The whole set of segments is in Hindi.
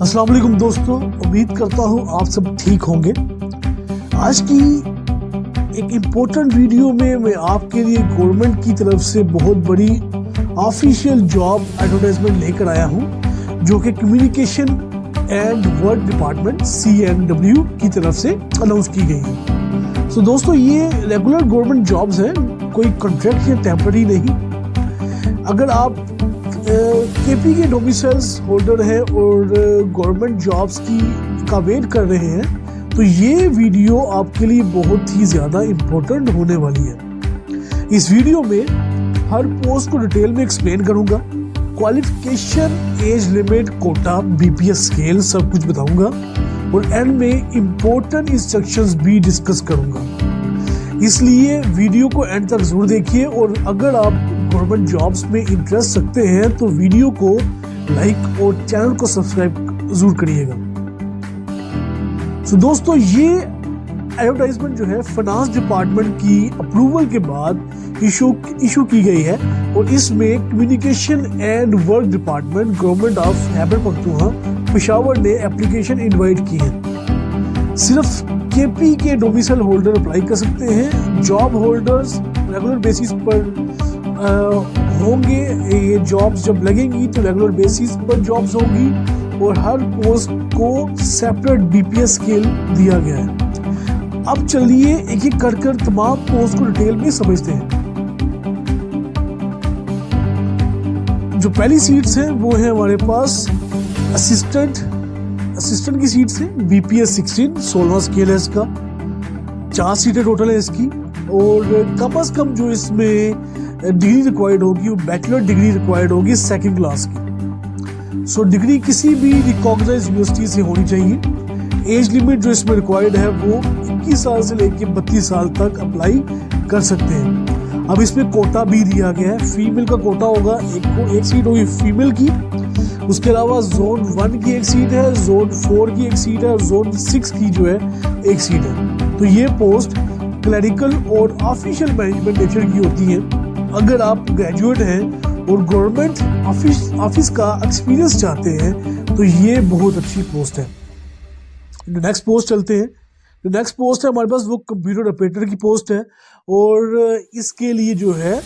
अस्सलाम वालेकुम दोस्तों, उम्मीद करता हूँ आप सब ठीक होंगे। आज की एक इम्पोर्टेंट वीडियो में मैं आपके लिए गवर्नमेंट की तरफ से बहुत बड़ी ऑफिशियल जॉब एडवर्टाइजमेंट लेकर आया हूँ, जो कि communication and work department CNW की तरफ से अनाउंस की गई है। तो दोस्तों, ये रेगुलर गवर्नमेंट जॉब्स हैं, कोई कॉन्ट्रैक्ट या टेम्पररी नहीं। अगर आप KP के डोमिसाइल्स होल्डर हैं और गवर्नमेंट जॉब्स का वेट कर रहे हैं, तो ये वीडियो आपके लिए बहुत ही ज़्यादा इम्पोर्टेंट होने वाली है। इस वीडियो में हर पोस्ट को डिटेल में एक्सप्लेन करूंगा, qualification, age limit, quota, BPS scale सब कुछ बताऊंगा और एंड में इम्पोर्टेंट इंस्ट्रक्शंस भी डिस्कस करूंगा। इसलिए वीडियो को एंड तक जरूर देखिए और अगर आप गवर्नमेंट जॉब्स में इंटरेस्ट रखते हैं तो वीडियो को लाइक और चैनल को सब्सक्राइब जरूर करिएगा। तो दोस्तों, ये एडवर्टाइजमेंट जो है फाइनेंस डिपार्टमेंट की अप्रूवल के बाद इशू की गई है और इसमें communication and work department government of Khyber Pakhtunkhwa Peshawar ने एप्लीकेशन इनवाइट की है। सिर्फ KP के डोमिसाइल होल्डर अप्लाई कर सकते हैं। जॉब होल्डर्स रेगुलर बेसिस पर होंगे। ये जॉब्स जब लगेंगी तो रेगुलर बेसिस पर जॉब्स होंगी और हर पोस्ट को सेपरेट BPS स्केल दिया गया है। अब चलिए एक एक कर तमाम पोस्ट को डिटेल में समझते हैं। जो पहली सीट्स हैं वो है हमारे पास असिस्टेंट की सीट्स है। BPS 16 स्केल है इसका, 4 सीटें टोटल है इसकी और कम से कम जो इसमें डिग्री रिक्वायर्ड होगी वो बैचलर डिग्री रिक्वायर्ड होगी 2nd क्लास की। सो डिग्री किसी भी रिकॉग्नाइज्ड यूनिवर्सिटी से होनी चाहिए। एज लिमिट जो इसमें रिक्वायर्ड है वो 21 साल से लेकर 32 साल तक अप्लाई कर सकते हैं। अब इसमें कोटा भी दिया गया है। फीमेल का कोटा होगा, एक सीट होगी फीमेल की। उसके अलावा जोन 1 की एक सीट है, जोन 4 की एक सीट है और जोन 6 की जो है एक सीट है। तो ये पोस्ट क्लरिकल और ऑफिशियल मैनेजमेंट नेचर की होती है। अगर आप ग्रेजुएट हैं और गवर्नमेंट ऑफिस का एक्सपीरियंस चाहते हैं तो ये बहुत अच्छी पोस्ट है। नेक्स्ट पोस्ट चलते हैं। जो नेक्स्ट पोस्ट है हमारे पास वो कंप्यूटर ऑपरेटर की पोस्ट है और इसके लिए जो है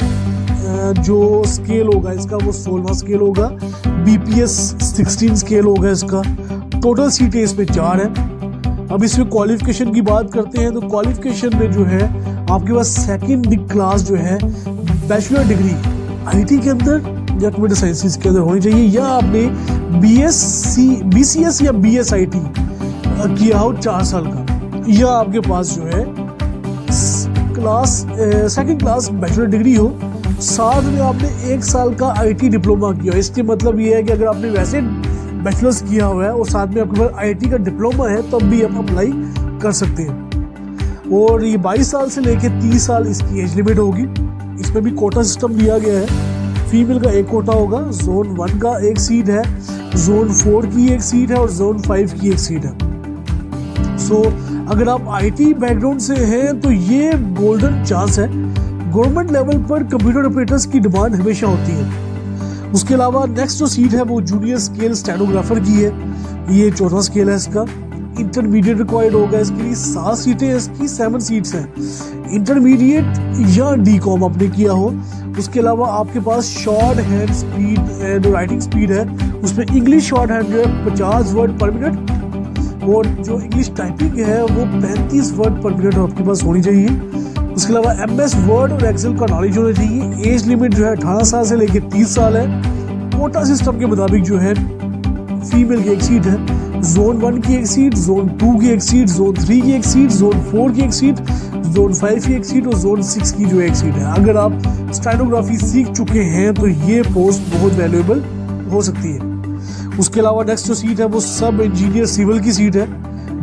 जो स्केल होगा इसका वो 16वां स्केल होगा। BPS 16 स्केल होगा इसका। टोटल सीटें इसमें 4 है। अब इसमें क्वालिफिकेशन की बात करते हैं तो क्वालिफिकेशन में जो है आपके पास 2nd क्लास जो है बैचलर डिग्री IT के अंदर या कंप्यूटर साइंसेस के अंदर होनी चाहिए, या आपने BCS या BSIT किया हो 4 साल का, या आपके पास जो है class 2nd class bachelor degree हो, साथ में आपने 1 साल का IT डिप्लोमा किया। इसके मतलब ये है कि अगर आपने वैसे बैचलर्स किया हुआ है और साथ में आपके पास IT का डिप्लोमा है तब भी आप अप्लाई कर सकते हैं। और ये 22 साल से लेकर 30 साल इसकी एज लिमिट होगी। इसमें भी कोटा सिस्टम दिया गया है। फीमेल का एक कोटा होगा, जोन 1 का एक सीट है, जोन 4 की एक सीट है और जोन 5 की एक सीट है। सो अगर आप IT बैकग्राउंड से हैं तो ये गोल्डन चांस है। गवर्नमेंट लेवल पर कंप्यूटर ऑपरेटर्स की डिमांड हमेशा होती है। उसके अलावा नेक्स्ट जो सीट है वो जूनियर स्केल स्टेनोग्राफर की है। ये 14वां स्केल है इसका। इंटरमीडिएट रिक्वायर्ड होगा इसके लिए। 7 सीटें इसकी, 7 सीट्स हैं। इंटरमीडिएट या DCOM आपने किया हो। उसके अलावा आपके पास short hand speed writing speed है, उसमें इंग्लिश शॉर्ट हैंड जो है 50 वर्ड पर मिनट और जो इंग्लिश टाइपिंग है वो 35 वर्ड पर मिनट आपके पास होनी चाहिए। उसके अलावा MS वर्ड और एक्सेल का नॉलेज होना चाहिए। एज लिमिट जो है 18 साल से लेकर 30 साल है। कोटा सिस्टम के मुताबिक जो है फीमेल की एक सीट है, जोन 1 की एक सीट, जोन 2 की एक सीट, जोन 3 की एक सीट, जोन 4 की एक सीट, जोन 5 की एक सीट और जोन 6 की जो एक सीट है। अगर आप स्टेनोग्राफी सीख चुके हैं तो ये पोस्ट बहुत वैल्यूएबल हो सकती है। उसके अलावा नेक्स्ट जो सीट है वो सब इंजीनियर सिविल की सीट है,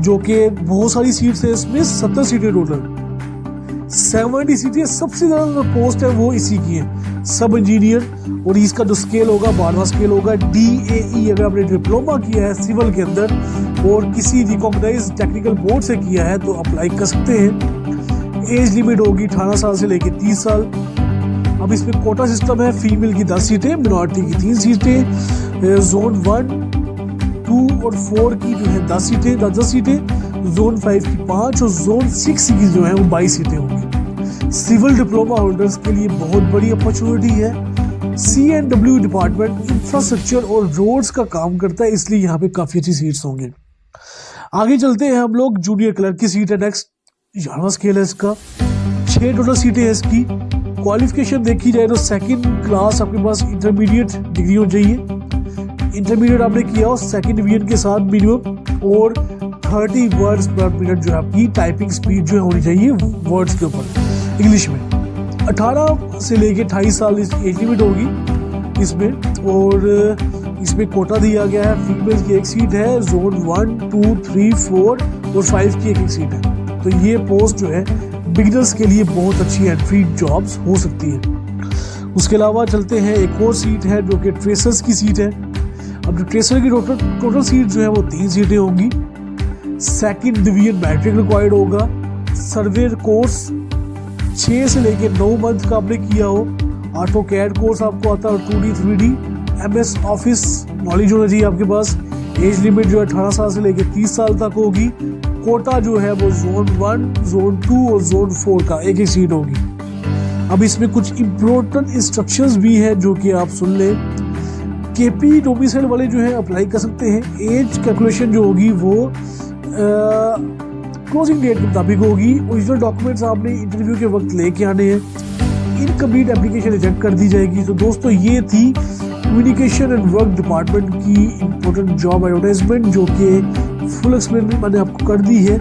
जो कि बहुत सारी सीट्स है। इसमें 70 सीटें टोटल, 70 सीटें। सबसे ज़्यादा पोस्ट है वो इसी की है, सब इंजीनियर। और इसका जो स्केल होगा 12वां स्केल होगा। DAE अगर आपने डिप्लोमा किया है सिविल के अंदर और किसी रिकॉग्नाइज्ड टेक्निकल बोर्ड से किया है तो अप्लाई कर सकते हैं। एज लिमिट होगी 18 साल से लेकर 30 साल। अब इसमें कोटा सिस्टम है। फीमेल की 10 सीटें, मिनॉरिटी की 3 सीटें। जोन 1 2 और 4 की जो है 10 सीटें, 10 सीटें, जोन 5 की 5 और जोन 6 की जो है वो 22 सीटें होंगी। सिविल डिप्लोमा होल्डर्स के लिए बहुत बड़ी अपॉर्चुनिटी है। C&W डिपार्टमेंट इंफ्रास्ट्रक्चर और रोड्स का काम करता है, इसलिए यहाँ पे काफी अच्छी सीट्स होंगे। आगे चलते हैं हम लोग, जूनियर क्लर्क की सीट है नेक्स्ट, 11वां स्केल है इसका, 6 टोटल सीटें हैं इसकी। क्वालिफिकेशन देखी जाए तो सेकंड क्लास आपके पास इंटरमीडिएट डिग्री हो चाहिए, इंटरमीडिएट आपने किया हो सेकंड डिवीजन के साथ मिनिमम, और 30 वर्ड्स पर मिनट जो है आपकी टाइपिंग स्पीड जो है होनी चाहिए वर्ड्स के ऊपर इंग्लिश में। 18 से लेके 28 साल इस एज लिमिट होगी इसमें, और इसमें कोटा दिया गया है। फीमेल की एक सीट है, जोन 1, 2, 3, 4 और 5 की एक सीट है। तो ये पोस्ट जो है बिगिनर्स के लिए बहुत अच्छी एंट्री जॉब्स हो सकती है। उसके अलावा चलते हैं, एक और सीट है जो कि ट्रेसर्स की सीट है। अब जो ट्रेसर की टोटल सीट जो है वो 3 सीटें होंगी। सेकंड डिवीजन मैट्रिक रिक्वायर्ड होगा। सर्वेयर कोर्स 6 से लेके 9 मंथ का आपने किया हो। ऑटो कैड कोर्स आपको आता है, 2D 3D, MS office knowledge होना चाहिए आपके पास। एज लिमिट जो है 18 साल से लेके 30 साल तक होगी। कोटा जो है वो जोन 1, जोन 2 और जोन 4 का एक सीट होगी। अब इसमें कुछ इम्पोर्टेंट इंस्ट्रक्शंस भी हैं जो कि आप सुन लें। KP डोमिसाइल वाले जो है अप्लाई कर सकते हैं। एज कैलकुलेशन जो होगी वो क्लोजिंग डेट के मुताबिक होगी। ओरिजिनल डॉक्यूमेंट्स आपने इंटरव्यू के वक्त लेके आने हैं। इनकम्प्लीट एप्लीकेशन रिजेक्ट कर दी जाएगी। तो दोस्तों ये थी कम्युनिकेशन एंड वर्क डिपार्टमेंट की इम्पोर्टेंट जॉब एडवर्टाइजमेंट, जो कि फुल एक्सप्लेन मैंने आपको कर दी है।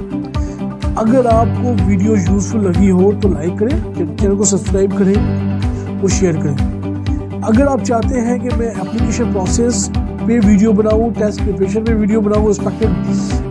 अगर आपको वीडियो यूजफुल लगी हो तो लाइक करें, चैनल को सब्सक्राइब करें और शेयर करें। अगर आप चाहते हैं कि मैं एप्लीकेशन प्रोसेस पे वीडियो बनाऊं, टेस्ट प्रिपरेशन पे वीडियो बनाऊं, एक्सपेक्टेड